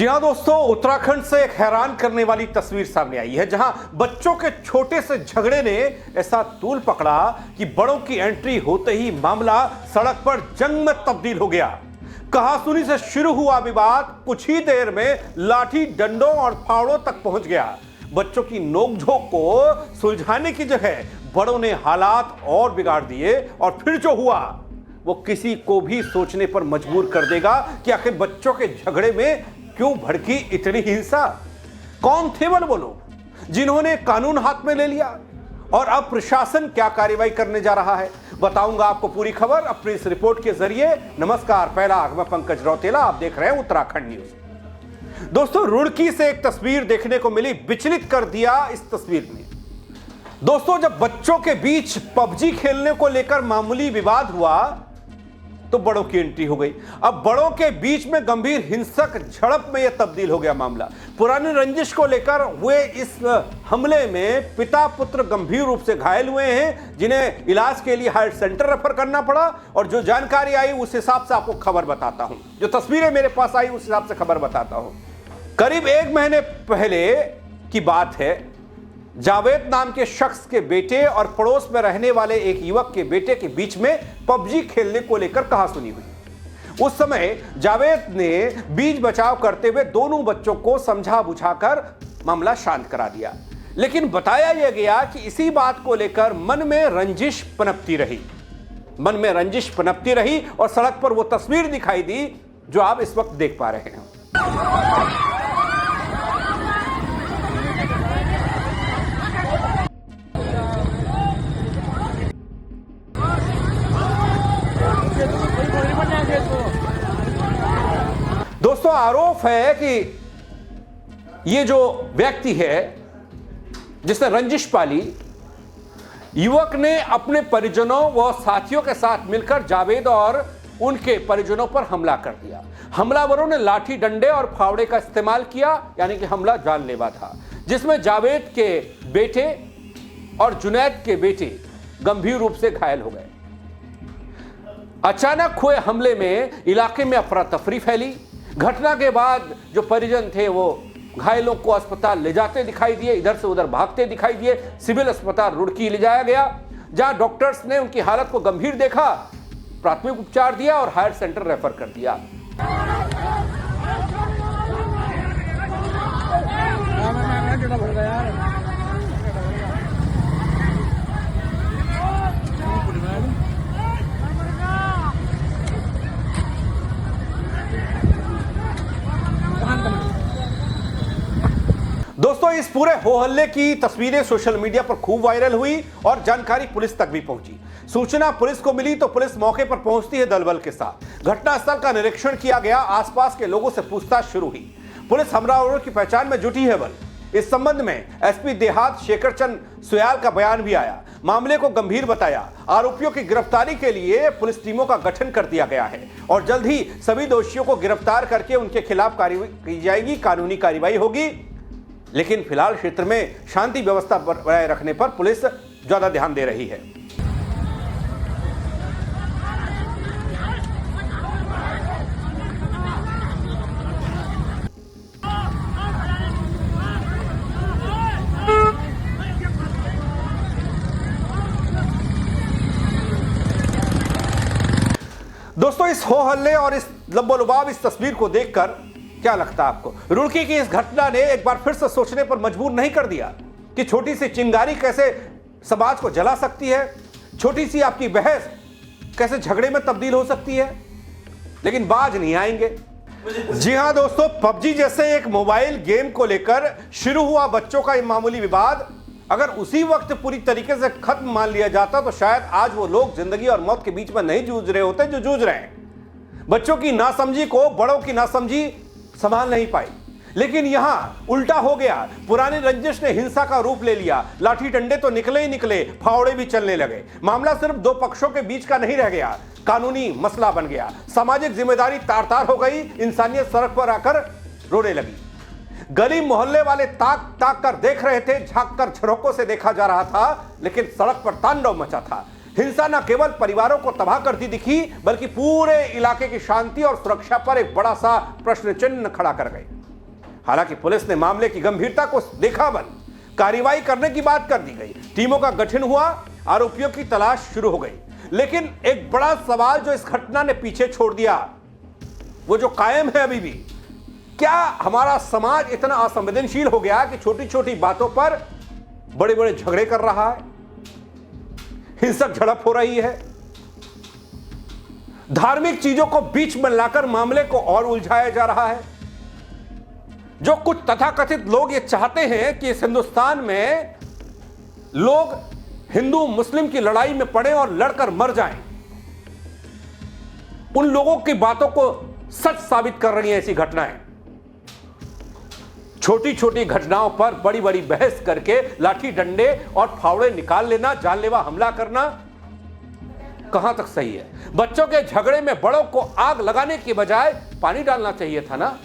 जी हां दोस्तों, उत्तराखंड से एक हैरान करने वाली तस्वीर सामने आई है, जहां बच्चों के छोटे से झगड़े ने ऐसा तूल पकड़ा कि बड़ों की एंट्री होते ही मामला सड़क पर जंग में तब्दील हो गया। कहासुनी से शुरू हुआ विवाद कुछ ही देर में लाठी, डंडों और फावड़ों तक पहुंच गया। बच्चों की नोकझोंक को सुलझाने की जगह बड़ों ने हालात और बिगाड़ दिए और फिर जो हुआ वो किसी को भी सोचने पर मजबूर कर देगा कि आखिर बच्चों के झगड़े में क्यों भड़की इतनी हिंसा। कौन थे वो लोग जिन्होंने कानून हाथ में ले लिया और अब प्रशासन क्या कार्रवाई करने जा रहा है, बताऊंगा आपको पूरी खबर अपनी इस रिपोर्ट के जरिए। नमस्कार, पहला मैं पंकज रौतेला, आप देख रहे हैं उत्तराखंड न्यूज। दोस्तों, रुड़की से एक तस्वीर देखने को मिली, विचलित कर दिया इस तस्वीर ने। दोस्तों, जब बच्चों के बीच पबजी खेलने को लेकर मामूली विवाद हुआ तो बड़ों की एंट्री हो गई। अब बड़ों के बीच में गंभीर हिंसक झड़प में यह तब्दील हो गया मामला। पुरानी रंजिश को लेकर हुए इस हमले में पिता पुत्र गंभीर रूप से घायल हुए हैं, जिन्हें इलाज के लिए हायर सेंटर रेफर करना पड़ा। और जो जानकारी आई उस हिसाब से आपको खबर बताता हूं, जो तस्वीरें मेरे पास आई उस हिसाब से खबर बताता हूं। करीब 1 महीने पहले की बात है। जावेद नाम के शख्स के बेटे और पड़ोस में रहने वाले एक युवक के बेटे के बीच में पबजी खेलने को लेकर कहासुनी हुई। उस समय जावेद ने बीच बचाव करते हुए दोनों बच्चों को समझा बुझाकर मामला शांत करा दिया, लेकिन बताया यह गया कि इसी बात को लेकर मन में रंजिश पनपती रही और सड़क पर वो तस्वीर दिखाई दी जो आप इस वक्त देख पा रहे हैं। दोस्तों, आरोप है कि ये जो व्यक्ति है जिसने रंजिश पाली, युवक ने अपने परिजनों व साथियों के साथ मिलकर जावेद और उनके परिजनों पर हमला कर दिया। हमलावरों ने लाठी, डंडे और फावड़े का इस्तेमाल किया, यानी कि हमला जानलेवा था, जिसमें जावेद के बेटे और जुनैद के बेटे गंभीर रूप से घायल हो गए। अचानक हुए हमले में इलाके में अफरा तफरी फैली। घटना के बाद जो परिजन थे वो घायलों को अस्पताल ले जाते दिखाई दिए, इधर से उधर भागते दिखाई दिए। सिविल अस्पताल रुड़की ले जाया गया, जहां डॉक्टर्स ने उनकी हालत को गंभीर देखा, प्राथमिक उपचार दिया और हायर सेंटर रेफर कर दिया। दोस्तों, इस पूरे हो हल्ले की तस्वीरें सोशल मीडिया पर खूब वायरल हुई और जानकारी पुलिस तक भी पहुंची। सूचना पुलिस को मिली तो पुलिस मौके पर पहुंचती है दलबल के साथ। घटनास्थल का निरीक्षण किया गया, आसपास के लोगों से पूछताछ शुरू हुई। पुलिस हमलावरों की पहचान में जुटी है। इस संबंध में एसपी देहात शेखर चंद सुयाल का बयान भी आया। मामले को गंभीर बताया। आरोपियों की गिरफ्तारी के लिए पुलिस टीमों का गठन कर दिया गया है और जल्द ही सभी दोषियों को गिरफ्तार करके उनके खिलाफ कार्रवाई की जाएगी, कानूनी कार्रवाई होगी। लेकिन फिलहाल क्षेत्र में शांति व्यवस्था बनाए रखने पर पुलिस ज्यादा ध्यान दे रही है। दोस्तों, इस हो हल्ले और इस लब्बो-लुबाब इस तस्वीर को देखकर क्या लगता है आपको? रुड़की की इस घटना ने एक बार फिर से सोचने पर मजबूर नहीं कर दिया कि छोटी सी चिंगारी कैसे समाज को जला सकती है, छोटी सी आपकी बहस कैसे झगड़े में तब्दील हो सकती है। लेकिन बाज नहीं आएंगे। जी हां दोस्तों, पबजी जैसे एक मोबाइल गेम को लेकर शुरू हुआ बच्चों का मामूली विवाद अगर उसी वक्त पूरी तरीके से खत्म मान लिया जाता तो शायद आज वो लोग जिंदगी और मौत के बीच में नहीं जूझ रहे होते जो जूझ रहे हैं। बच्चों की नासमझी को बड़ों की नासमझी संभाल नहीं पाई, लेकिन यहां उल्टा हो गया। पुरानी रंजिश ने हिंसा का रूप ले लिया। लाठी डंडे तो निकले ही निकले, फावड़े भी चलने लगे। मामला सिर्फ दो पक्षों के बीच का नहीं रह गया, कानूनी मसला बन गया। सामाजिक जिम्मेदारी तार तार हो गई। इंसानियत सड़क पर आकर रोने लगी। गली मोहल्ले वाले ताक ताक कर देख रहे थे, झांक कर झरोकों से देखा जा रहा था, लेकिन सड़क पर तांडव मचा था। हिंसा न केवल परिवारों को तबाह करती दिखी, बल्कि पूरे इलाके की शांति और सुरक्षा पर एक बड़ा सा प्रश्न चिन्ह खड़ा कर गई। हालांकि पुलिस ने मामले की गंभीरता को देखा बंद, कार्रवाई करने की बात कर दी गई, टीमों का गठन हुआ, आरोपियों की तलाश शुरू हो गई। लेकिन एक बड़ा सवाल जो इस घटना ने पीछे छोड़ दिया, वो जो कायम है अभी भी, क्या हमारा समाज इतना असंवेदनशील हो गया कि छोटी छोटी बातों पर बड़े बड़े झगड़े कर रहा है, हिंसक झड़प हो रही है, धार्मिक चीजों को बीच में लाकर मामले को और उलझाया जा रहा है। जो कुछ तथाकथित लोग ये चाहते हैं कि इस हिंदुस्तान में लोग हिंदू मुस्लिम की लड़ाई में पड़े और लड़कर मर जाएं, उन लोगों की बातों को सच साबित कर रही हैं ऐसी घटनाएं। छोटी छोटी घटनाओं पर बड़ी बड़ी बहस करके लाठी डंडे और फावड़े निकाल लेना, जानलेवा हमला करना कहां तक सही है? बच्चों के झगड़े में बड़ों को आग लगाने की बजाय पानी डालना चाहिए था ना।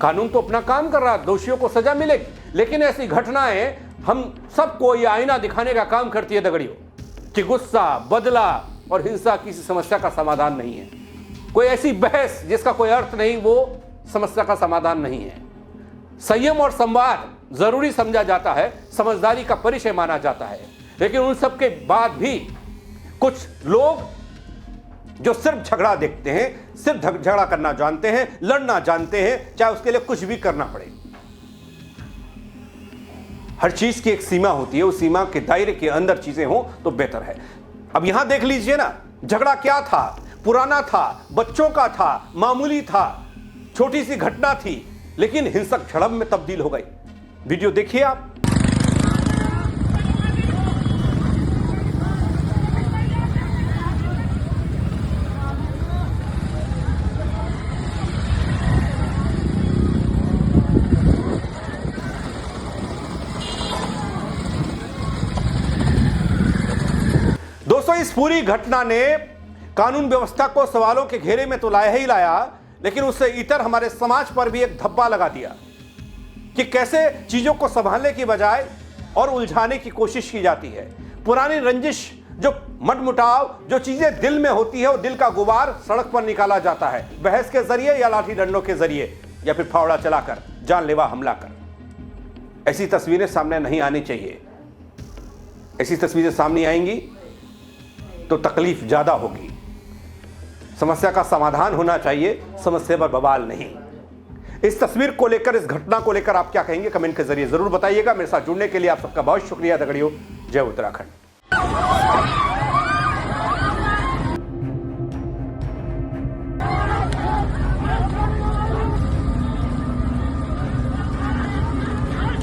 कानून तो अपना काम कर रहा, दोषियों को सजा मिलेगी, लेकिन ऐसी घटनाएं हम सबको ये आईना दिखाने का काम करती है दगड़ियों, कि गुस्सा, बदला और हिंसा किसी समस्या का समाधान नहीं है। कोई ऐसी बहस जिसका कोई अर्थ नहीं, वो समस्या का समाधान नहीं है। संयम और संवाद जरूरी समझा जाता है, समझदारी का परिचय माना जाता है, लेकिन उन सब के बाद भी कुछ लोग जो सिर्फ झगड़ा देखते हैं, सिर्फ झगड़ा करना जानते हैं, लड़ना जानते हैं, चाहे उसके लिए कुछ भी करना पड़े। हर चीज की एक सीमा होती है, उस सीमा के दायरे के अंदर चीजें हो तो बेहतर है। अब यहां देख लीजिए ना, झगड़ा क्या था? पुराना था, बच्चों का था, मामूली था, छोटी सी घटना थी, लेकिन हिंसक झड़प में तब्दील हो गई। वीडियो देखिए आप। दोस्तों, इस पूरी घटना ने कानून व्यवस्था को सवालों के घेरे में तो लाया ही लाया, लेकिन उससे इतर हमारे समाज पर भी एक धब्बा लगा दिया कि कैसे चीजों को संभालने की बजाय और उलझाने की कोशिश की जाती है। पुरानी रंजिश, जो मनमुटाव, जो चीजें दिल में होती है, वो दिल का गुबार सड़क पर निकाला जाता है, बहस के जरिए या लाठी डंडों के जरिए या फिर फावड़ा चलाकर, जानलेवा हमला कर। ऐसी तस्वीरें सामने नहीं आनी चाहिए। ऐसी तस्वीरें सामने आएंगी तो तकलीफ ज्यादा होगी। समस्या का समाधान होना चाहिए, समस्या पर बवाल नहीं। इस तस्वीर को लेकर, इस घटना को लेकर आप क्या कहेंगे? कमेंट के जरिए जरूर बताइएगा। मेरे साथ जुड़ने के लिए आप सबका बहुत शुक्रिया दगड़ियों। जय उत्तराखंड।